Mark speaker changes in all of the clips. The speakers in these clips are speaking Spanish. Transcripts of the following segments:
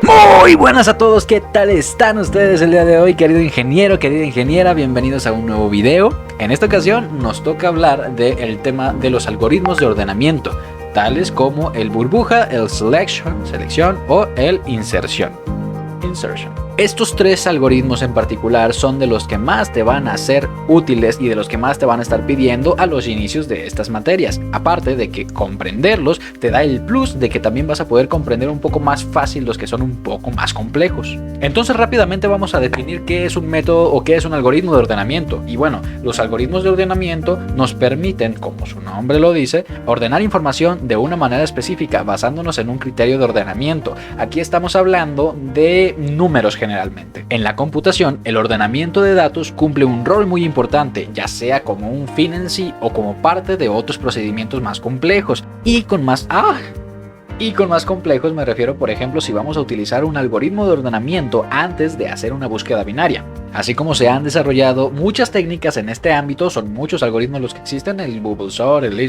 Speaker 1: Muy buenas a todos, ¿qué tal están ustedes el día de hoy, querido ingeniero, querida ingeniera? Bienvenidos a un nuevo video. En esta ocasión nos toca hablar del tema de los algoritmos de ordenamiento, tales como el burbuja, el selección o el insertion. Estos tres algoritmos en particular son de los que más te van a ser útiles y de los que más te van a estar pidiendo a los inicios de estas materias. Aparte de que comprenderlos te da el plus de que también vas a poder comprender un poco más fácil los que son un poco más complejos. Entonces rápidamente vamos a definir qué es un método o qué es un algoritmo de ordenamiento. Y bueno, los algoritmos de ordenamiento nos permiten, como su nombre lo dice, ordenar información de una manera específica basándonos en un criterio de ordenamiento. Aquí estamos hablando de números generalmente. En la computación, el ordenamiento de datos cumple un rol muy importante, ya sea como un fin en sí o como parte de otros procedimientos más complejos. Y con más complejos me refiero, por ejemplo, si vamos a utilizar un algoritmo de ordenamiento antes de hacer una búsqueda binaria. Así como se han desarrollado muchas técnicas en este ámbito, son muchos algoritmos los que existen: el bubble sort, el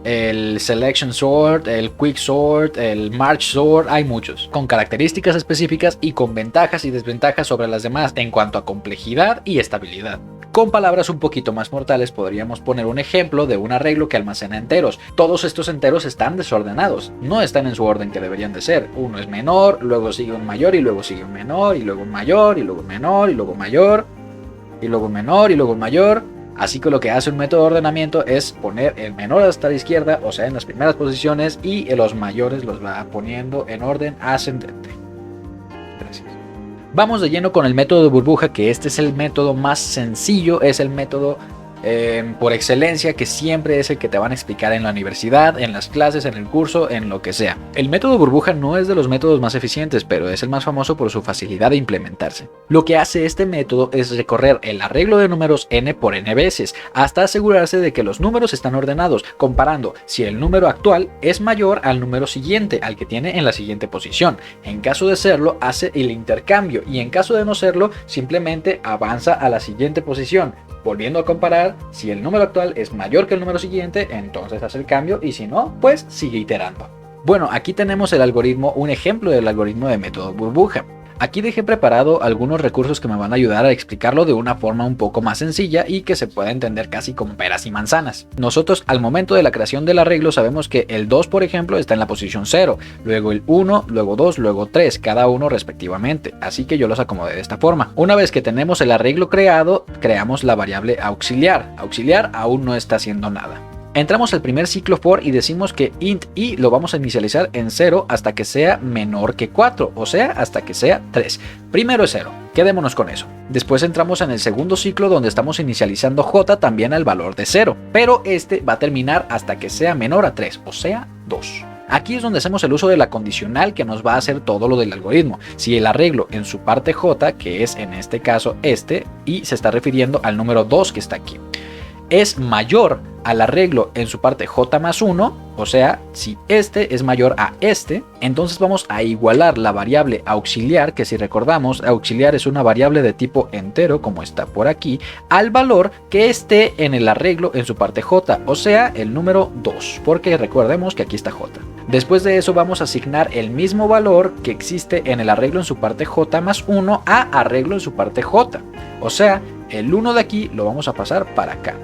Speaker 1: el selection sort, el quick sort, el merge sort, hay muchos, con características específicas y con ventajas y desventajas sobre las demás en cuanto a complejidad y estabilidad. Con palabras un poquito más mortales podríamos poner un ejemplo de un arreglo que almacena enteros. Todos estos enteros están desordenados, no están en su orden que deberían de ser. Uno es menor, luego sigue un mayor y luego sigue un menor y luego un mayor y luego un menor y luego un mayor y luego un menor y luego un mayor. Así que lo que hace un método de ordenamiento es poner el menor hasta la izquierda, o sea en las primeras posiciones, y los mayores los va poniendo en orden ascendente. Gracias. Vamos de lleno con el método de burbuja, que este es el método más sencillo, es el método por excelencia, que siempre es el que te van a explicar en la universidad, en las clases, en el curso, en lo que sea. El método burbuja no es de los métodos más eficientes, pero es el más famoso por su facilidad de implementarse. Lo que hace este método es recorrer el arreglo de números n por n veces, hasta asegurarse de que los números están ordenados, comparando si el número actual es mayor al número siguiente, al que tiene en la siguiente posición. En caso de serlo, hace el intercambio, y en caso de no serlo, simplemente avanza a la siguiente posición, volviendo a comparar. Si el número actual es mayor que el número siguiente, entonces hace el cambio, y si no, pues sigue iterando. Bueno, aquí tenemos el algoritmo, un ejemplo del algoritmo de método burbuja. Aquí dejé preparado algunos recursos que me van a ayudar a explicarlo de una forma un poco más sencilla y que se pueda entender casi como peras y manzanas. Nosotros al momento de la creación del arreglo sabemos que el 2, por ejemplo, está en la posición 0, luego el 1, luego 2, luego 3, cada uno respectivamente, así que yo los acomodé de esta forma. Una vez que tenemos el arreglo creado, creamos la variable auxiliar. Auxiliar aún no está haciendo nada. Entramos al primer ciclo for y decimos que int i lo vamos a inicializar en 0 hasta que sea menor que 4, o sea, hasta que sea 3. Primero es 0, quedémonos con eso. Después entramos en el segundo ciclo donde estamos inicializando j también al valor de 0, pero este va a terminar hasta que sea menor a 3, o sea, 2. Aquí es donde hacemos el uso de la condicional que nos va a hacer todo lo del algoritmo. Si el arreglo en su parte j, que es en este caso y se está refiriendo al número 2 que está aquí, es mayor al arreglo en su parte j más 1, o sea, si este es mayor a este, entonces vamos a igualar la variable auxiliar, que si recordamos, auxiliar es una variable de tipo entero, como está por aquí, al valor que esté en el arreglo en su parte j, o sea, el número 2, porque recordemos que aquí está j. Después de eso vamos a asignar el mismo valor que existe en el arreglo en su parte j más 1 a arreglo en su parte j, o sea, el 1 de aquí lo vamos a pasar para acá.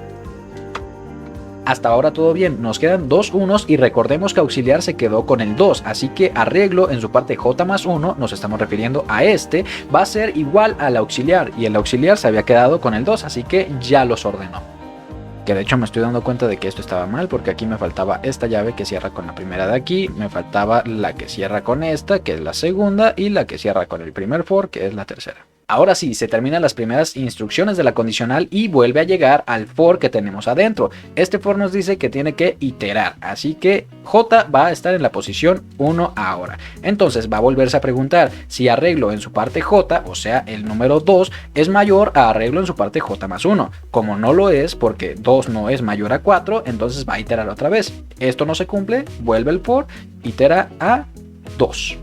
Speaker 1: Hasta ahora todo bien, nos quedan dos unos y recordemos que auxiliar se quedó con el 2, así que arreglo en su parte j más 1, nos estamos refiriendo a este, va a ser igual al auxiliar, y el auxiliar se había quedado con el 2, así que ya los ordenó. Que de hecho me estoy dando cuenta de que esto estaba mal, porque aquí me faltaba esta llave que cierra con la primera de aquí, me faltaba la que cierra con esta, que es la segunda, y la que cierra con el primer for, que es la tercera. Ahora sí, se terminan las primeras instrucciones de la condicional y vuelve a llegar al for que tenemos adentro. Este for nos dice que tiene que iterar, así que j va a estar en la posición 1 ahora. Entonces va a volverse a preguntar si arreglo en su parte j, o sea el número 2, es mayor a arreglo en su parte j más 1. Como no lo es, porque 2 no es mayor a 4, entonces va a iterar otra vez. Esto no se cumple, vuelve el for, itera a 2.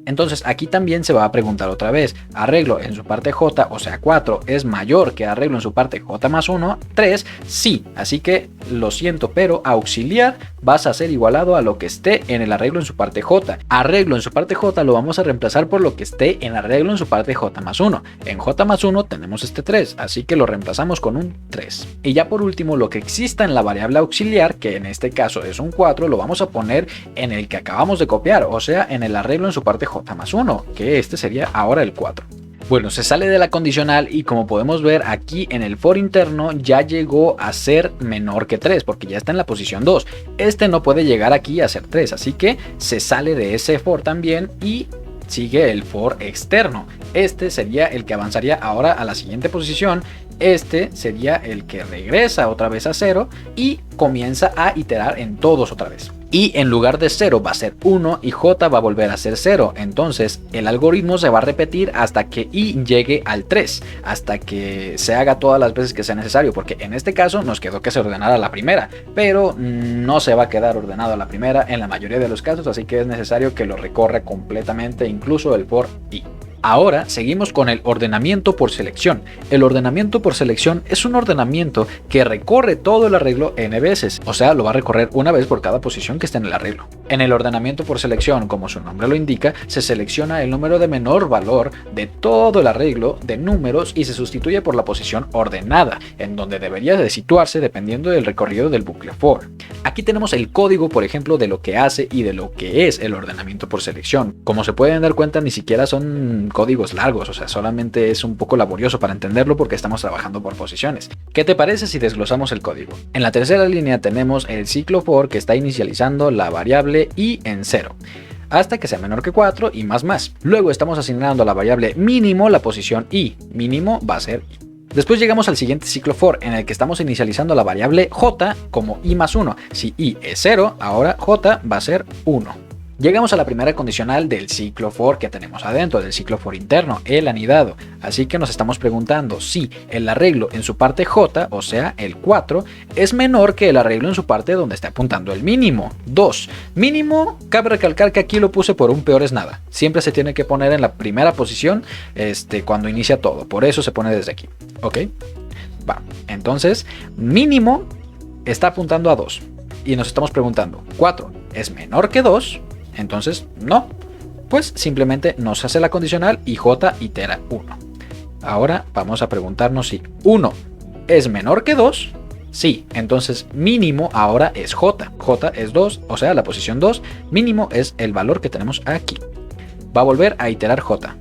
Speaker 1: Entonces aquí también se va a preguntar otra vez, arreglo en su parte j, o sea 4, es mayor que arreglo en su parte j más 1, 3, sí, así que lo siento, pero auxiliar vas a ser igualado a lo que esté en el arreglo en su parte J. Arreglo en su parte J lo vamos a reemplazar por lo que esté en arreglo en su parte J más 1. En J más 1 tenemos este 3, así que lo reemplazamos con un 3. Y ya por último, lo que exista en la variable auxiliar, que en este caso es un 4, lo vamos a poner en el que acabamos de copiar, o sea, en el arreglo en su parte J más 1, que este sería ahora el 4. Bueno, se sale de la condicional y como podemos ver aquí en el for interno ya llegó a ser menor que 3 porque ya está en la posición 2. Este no puede llegar aquí a ser 3, así que se sale de ese for también y sigue el for externo. Este sería el que avanzaría ahora a la siguiente posición. Este sería el que regresa otra vez a 0 y comienza a iterar en todos otra vez. Y en lugar de 0 va a ser 1 y J va a volver a ser 0. Entonces el algoritmo se va a repetir hasta que I llegue al 3, hasta que se haga todas las veces que sea necesario, porque en este caso nos quedó que se ordenara la primera, pero no se va a quedar ordenado a la primera en la mayoría de los casos, así que es necesario que lo recorra completamente, incluso el for I. Ahora seguimos con el ordenamiento por selección. El ordenamiento por selección es un ordenamiento que recorre todo el arreglo n veces, o sea, lo va a recorrer una vez por cada posición que esté en el arreglo. En el ordenamiento por selección, como su nombre lo indica, se selecciona el número de menor valor de todo el arreglo de números y se sustituye por la posición ordenada, en donde debería de situarse dependiendo del recorrido del bucle for. Aquí tenemos el código, por ejemplo, de lo que hace y de lo que es el ordenamiento por selección. Como se pueden dar cuenta, ni siquiera son códigos largos, o sea, solamente es un poco laborioso para entenderlo porque estamos trabajando por posiciones. ¿Qué te parece si desglosamos el código? En la tercera línea tenemos el ciclo for que está inicializando la variable i en 0 hasta que sea menor que 4 y más. Luego estamos asignando a la variable mínimo la posición i, mínimo va a ser i. Después llegamos al siguiente ciclo for en el que estamos inicializando la variable j como i más 1. Si i es 0, ahora j va a ser 1. Llegamos a la primera condicional del ciclo for que tenemos adentro, del ciclo for interno, el anidado. Así que nos estamos preguntando si el arreglo en su parte j, o sea el 4, es menor que el arreglo en su parte donde está apuntando el mínimo, 2. Mínimo, cabe recalcar que aquí lo puse por un peor es nada. Siempre se tiene que poner en la primera posición cuando inicia todo, por eso se pone desde aquí. ¿Ok? Va, entonces mínimo está apuntando a 2. Y nos estamos preguntando, 4 es menor que 2. Entonces, no, pues simplemente nos hace la condicional y j itera 1. Ahora vamos a preguntarnos si 1 es menor que 2. Sí, entonces mínimo ahora es j. J es 2, o sea, la posición 2. Mínimo es el valor que tenemos aquí. Va a volver a iterar j.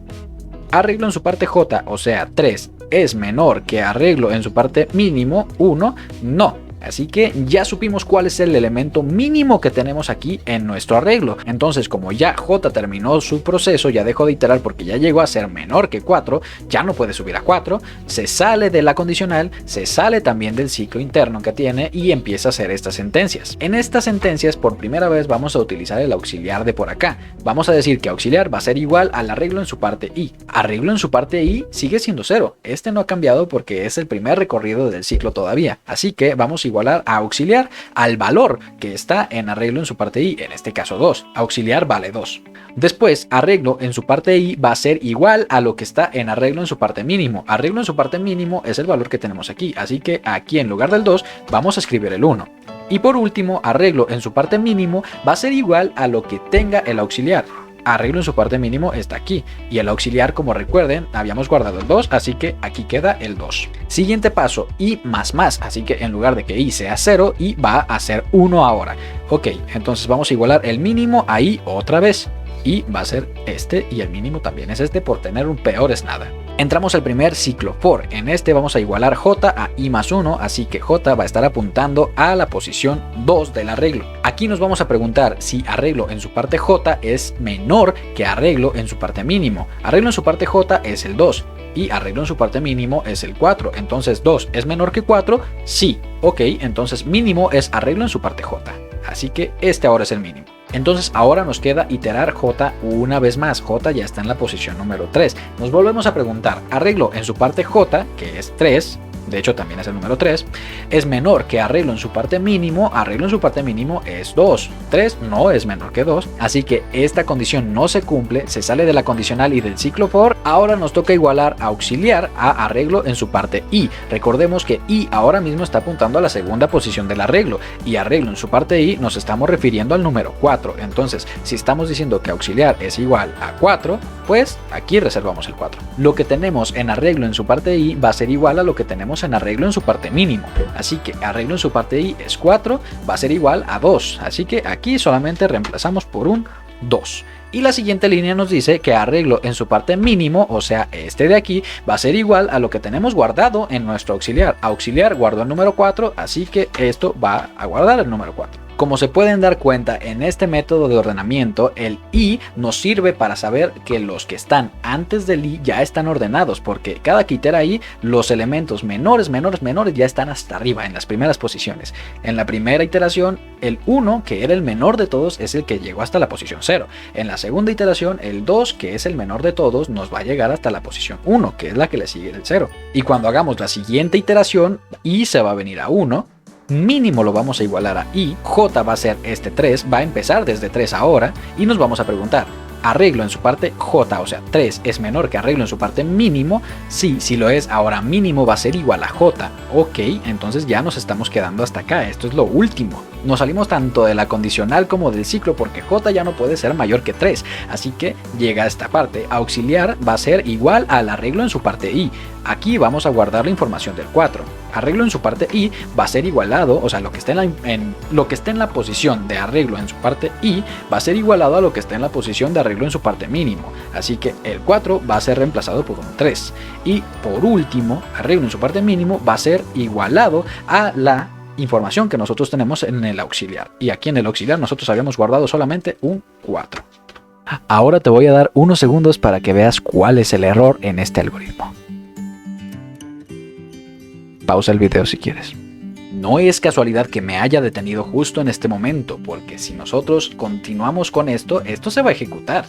Speaker 1: Arreglo en su parte j, o sea, 3, es menor que arreglo en su parte mínimo 1. No. Así que ya supimos cuál es el elemento mínimo que tenemos aquí en nuestro arreglo. Entonces, como ya j terminó su proceso, ya dejó de iterar porque ya llegó a ser menor que 4, ya no puede subir a 4, se sale de la condicional, se sale también del ciclo interno que tiene y empieza a hacer estas sentencias. En estas sentencias, por primera vez vamos a utilizar el auxiliar de por acá. Vamos a decir que auxiliar va a ser igual al arreglo en su parte i. Arreglo en su parte i sigue siendo 0. Este no ha cambiado porque es el primer recorrido del ciclo todavía. Así que vamos a igualar a auxiliar al valor que está en arreglo en su parte i, en este caso 2. Auxiliar vale 2. Después, arreglo en su parte i va a ser igual a lo que está en arreglo en su parte mínimo. Arreglo en su parte mínimo es el valor que tenemos aquí, así que aquí en lugar del 2 vamos a escribir el 1. Y por último, arreglo en su parte mínimo va a ser igual a lo que tenga el auxiliar. Arreglo en su parte mínimo está aquí y el auxiliar, como recuerden, habíamos guardado el 2, así que aquí queda el 2. Siguiente paso, i más, así que en lugar de que i sea 0, i va a ser 1 ahora. Ok, entonces vamos a igualar el mínimo a i otra vez. I va a ser este y el mínimo también es este por tener un peor es nada. Entramos al primer ciclo for. En este vamos a igualar j a i más 1, así que j va a estar apuntando a la posición 2 del arreglo. Aquí nos vamos a preguntar si arreglo en su parte j es menor que arreglo en su parte mínimo. Arreglo en su parte j es el 2 y arreglo en su parte mínimo es el 4. Entonces 2 es menor que 4, sí. Ok, entonces mínimo es arreglo en su parte j. Así que este ahora es el mínimo. Entonces ahora nos queda iterar j una vez más. J ya está en la posición número 3. Nos volvemos a preguntar, arreglo en su parte j, que es 3, de hecho también es el número 3, es menor que arreglo en su parte mínimo. Arreglo en su parte mínimo es 2, 3 no es menor que 2, así que esta condición no se cumple, se sale de la condicional y del ciclo for. Ahora nos toca igualar auxiliar a arreglo en su parte i. Recordemos que i ahora mismo está apuntando a la segunda posición del arreglo, y arreglo en su parte i nos estamos refiriendo al número 4. Entonces, si estamos diciendo que auxiliar es igual a 4, pues aquí reservamos el 4. Lo que tenemos en arreglo en su parte i va a ser igual a lo que tenemos en arreglo en su parte mínimo, así que arreglo en su parte i es 4, va a ser igual a 2, así que aquí solamente reemplazamos por un 2. Y la siguiente línea nos dice que arreglo en su parte mínimo, o sea este de aquí, va a ser igual a lo que tenemos guardado en nuestro auxiliar. Auxiliar guardó el número 4, así que esto va a guardar el número 4. Como se pueden dar cuenta, en este método de ordenamiento, el i nos sirve para saber que los que están antes del i ya están ordenados, porque cada que itera i, los elementos menores ya están hasta arriba, en las primeras posiciones. En la primera iteración, el 1, que era el menor de todos, es el que llegó hasta la posición 0. En la segunda iteración, el 2, que es el menor de todos, nos va a llegar hasta la posición 1, que es la que le sigue el 0. Y cuando hagamos la siguiente iteración, i se va a venir a 1, mínimo lo vamos a igualar a i, j va a ser este 3, va a empezar desde 3 ahora, y nos vamos a preguntar, arreglo en su parte j, o sea 3 es menor que arreglo en su parte mínimo. Sí, si lo es, ahora mínimo va a ser igual a j. Ok, entonces ya nos estamos quedando hasta acá, esto es lo último. Nos salimos tanto de la condicional como del ciclo porque j ya no puede ser mayor que 3, así que llega a esta parte, auxiliar va a ser igual al arreglo en su parte i. Aquí vamos a guardar la información del 4. Arreglo en su parte i va a ser igualado, o sea, lo que esté en la posición de arreglo en su parte i va a ser igualado a lo que esté en la posición de arreglo en su parte mínimo. Así que el 4 va a ser reemplazado por un 3. Y por último, arreglo en su parte mínimo va a ser igualado a la información que nosotros tenemos en el auxiliar. Y aquí en el auxiliar nosotros habíamos guardado solamente un 4. Ahora te voy a dar unos segundos para que veas cuál es el error en este algoritmo. Pausa el video si quieres. No es casualidad que me haya detenido justo en este momento, porque si nosotros continuamos con esto, esto se va a ejecutar.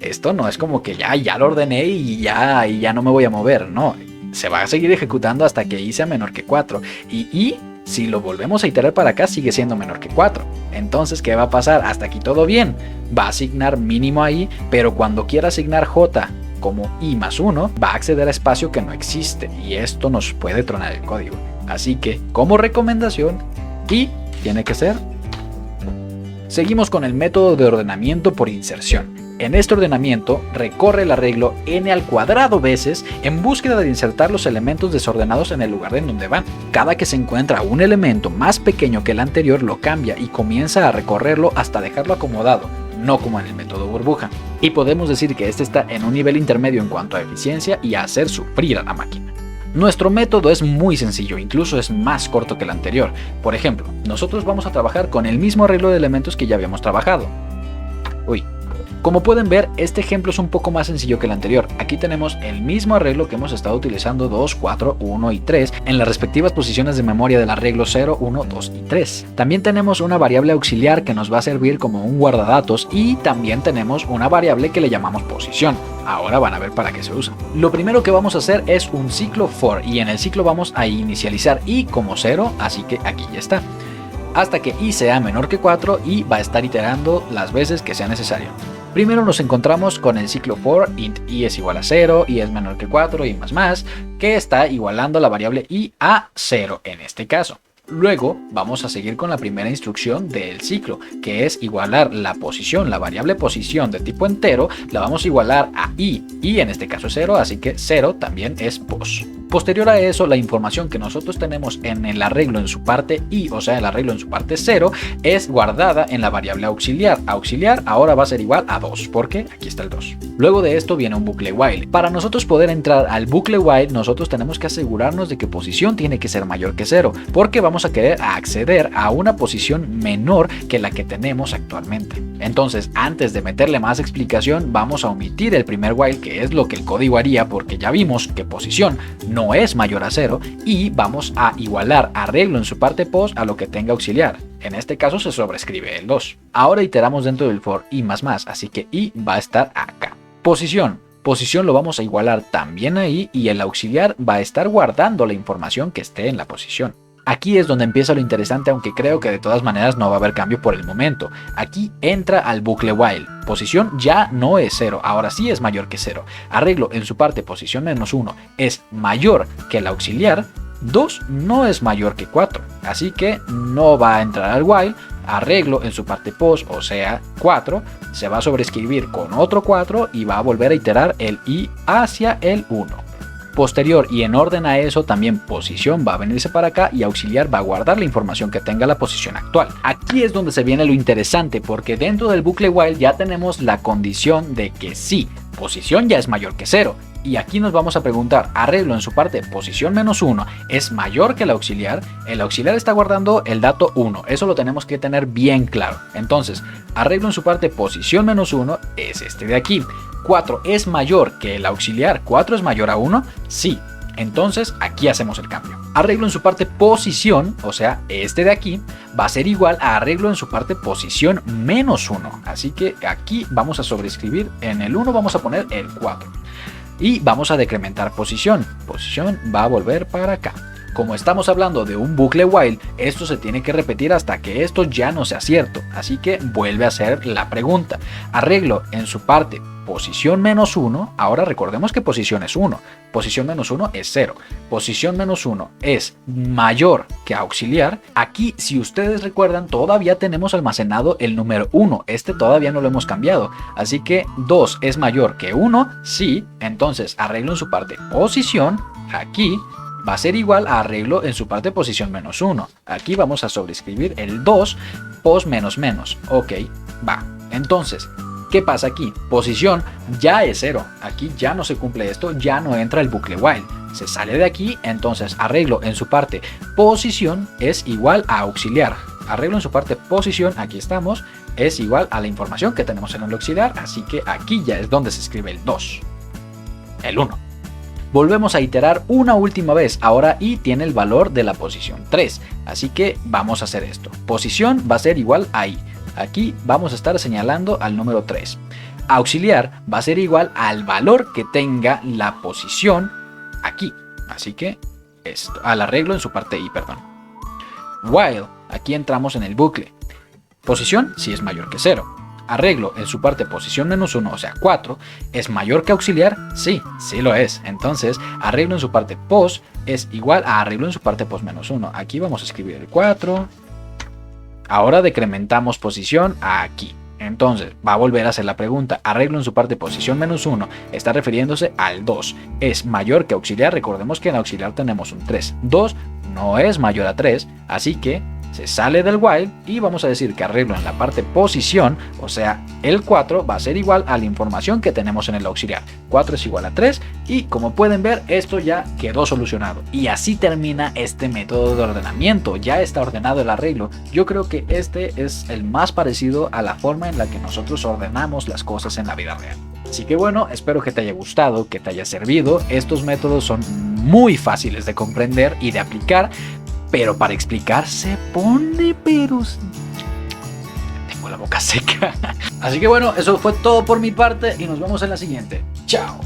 Speaker 1: Esto no es como que ya lo ordené y ya no me voy a mover, no. Se va a seguir ejecutando hasta que i sea menor que 4. Y i, si lo volvemos a iterar para acá, sigue siendo menor que 4. Entonces, ¿qué va a pasar? Hasta aquí todo bien. Va a asignar mínimo a i, pero cuando quiera asignar j como i más 1, va a acceder a espacio que no existe, y esto nos puede tronar el código. Así que, como recomendación, i tiene que ser. Seguimos con el método de ordenamiento por inserción. En este ordenamiento, recorre el arreglo n² veces en búsqueda de insertar los elementos desordenados en el lugar en donde van. Cada que se encuentra un elemento más pequeño que el anterior, lo cambia y comienza a recorrerlo hasta dejarlo acomodado, no como en el método burbuja. Y podemos decir que este está en un nivel intermedio en cuanto a eficiencia y a hacer sufrir a la máquina. Nuestro método es muy sencillo, incluso es más corto que el anterior. Por ejemplo, nosotros vamos a trabajar con el mismo arreglo de elementos que ya habíamos trabajado. Como pueden ver, este ejemplo es un poco más sencillo que el anterior. Aquí tenemos el mismo arreglo que hemos estado utilizando 2, 4, 1 y 3 en las respectivas posiciones de memoria del arreglo 0, 1, 2 y 3. También tenemos una variable auxiliar que nos va a servir como un guardadatos, y también tenemos una variable que le llamamos posición. Ahora van a ver para qué se usa. Lo primero que vamos a hacer es un ciclo for, y en el ciclo vamos a inicializar i como 0, así que aquí ya está. Hasta que i sea menor que 4 y va a estar iterando las veces que sea necesario. Primero nos encontramos con el ciclo for int i es igual a 0, i es menor que 4 y más, que está igualando la variable i a 0 en este caso. Luego vamos a seguir con la primera instrucción del ciclo, que es igualar la posición, la variable posición de tipo entero, la vamos a igualar a i en este caso es 0, así que 0 también es pos. Posterior a eso, la información que nosotros tenemos en el arreglo en su parte i, o sea el arreglo en su parte 0, es guardada en la variable auxiliar. Auxiliar ahora va a ser igual a 2, porque aquí está el 2. Luego de esto viene un bucle while. Para nosotros poder entrar al bucle while, nosotros tenemos que asegurarnos de que posición tiene que ser mayor que 0, porque vamos a querer acceder a una posición menor que la que tenemos actualmente. Entonces, antes de meterle más explicación, vamos a omitir el primer while, que es lo que el código haría, porque ya vimos que posición no es mayor a 0, y vamos a igualar arreglo en su parte post a lo que tenga auxiliar. En este caso se sobrescribe el 2. Ahora iteramos dentro del for i más, así que i va a estar acá. Posición. Posición lo vamos a igualar también ahí y el auxiliar va a estar guardando la información que esté en la posición. Aquí es donde empieza lo interesante, aunque creo que de todas maneras no va a haber cambio por el momento. Aquí entra al bucle while. Posición ya no es 0, ahora sí es mayor que 0. Arreglo en su parte posición menos 1 es mayor que el auxiliar. 2 no es mayor que 4, así que no va a entrar al while. Arreglo en su parte pos, o sea 4, se va a sobreescribir con otro 4 y va a volver a iterar el i hacia el 1. Posterior y en orden a eso también posición va a venirse para acá y auxiliar va a guardar la información que tenga la posición actual. Aquí es donde se viene lo interesante, porque dentro del bucle while ya tenemos la condición de que sí, posición ya es mayor que 0. Y aquí nos vamos a preguntar, arreglo en su parte posición menos 1 es mayor que el auxiliar está guardando el dato 1, eso lo tenemos que tener bien claro. Entonces, arreglo en su parte posición menos 1 es este de aquí. 4 es mayor que el auxiliar, 4 es mayor a 1, sí. Entonces aquí hacemos el cambio. Arreglo en su parte posición, o sea, este de aquí, va a ser igual a arreglo en su parte posición menos 1. Así que aquí vamos a sobreescribir, en el 1 vamos a poner el 4. Y vamos a decrementar posición. Posición va a volver para acá. Como estamos hablando de un bucle while, esto se tiene que repetir hasta que esto ya no sea cierto. Así que vuelve a hacer la pregunta. Arreglo en su parte posición menos 1. Ahora recordemos que posición es 1. Posición menos 1 es 0. Posición menos 1 es mayor que auxiliar. Aquí, si ustedes recuerdan, todavía tenemos almacenado el número 1. Este todavía no lo hemos cambiado. Así que 2 es mayor que 1. Sí. Entonces arreglo en su parte posición. Aquí va a ser igual a arreglo en su parte posición menos 1. Aquí vamos a sobreescribir el 2 pos menos menos. Ok, va. Entonces, ¿qué pasa aquí? Posición ya es 0. Aquí ya no se cumple esto, ya no entra el bucle while. Se sale de aquí, entonces arreglo en su parte posición es igual a auxiliar. Arreglo en su parte posición, aquí estamos, es igual a la información que tenemos en el auxiliar. Así que aquí ya es donde se escribe el 2. El 1. Volvemos a iterar una última vez, ahora i tiene el valor de la posición 3, así que vamos a hacer esto. Posición va a ser igual a i, aquí vamos a estar señalando al número 3. Auxiliar va a ser igual al valor que tenga la posición aquí, así que esto, al arreglo en su parte i, perdón. While, aquí entramos en el bucle. Posición si es mayor que 0. Arreglo en su parte posición menos 1, o sea 4, ¿es mayor que auxiliar? Sí, sí lo es. Entonces, arreglo en su parte pos es igual a arreglo en su parte pos menos 1. Aquí vamos a escribir el 4. Ahora decrementamos posición aquí. Entonces, va a volver a hacer la pregunta. Arreglo en su parte posición menos 1 está refiriéndose al 2. ¿Es mayor que auxiliar? Recordemos que en auxiliar tenemos un 3. 2 no es mayor a 3, así que se sale del while y vamos a decir que arreglo en la parte posición, o sea, el 4 va a ser igual a la información que tenemos en el auxiliar. 4 es igual a 3 y como pueden ver, esto ya quedó solucionado. Y así termina este método de ordenamiento. Ya está ordenado el arreglo. Yo creo que este es el más parecido a la forma en la que nosotros ordenamos las cosas en la vida real. Así que bueno, espero que te haya gustado, que te haya servido. Estos métodos son muy fáciles de comprender y de aplicar, pero para explicar se pone peros. Tengo la boca seca. Así que bueno, eso fue todo por mi parte y nos vemos en la siguiente. Chao.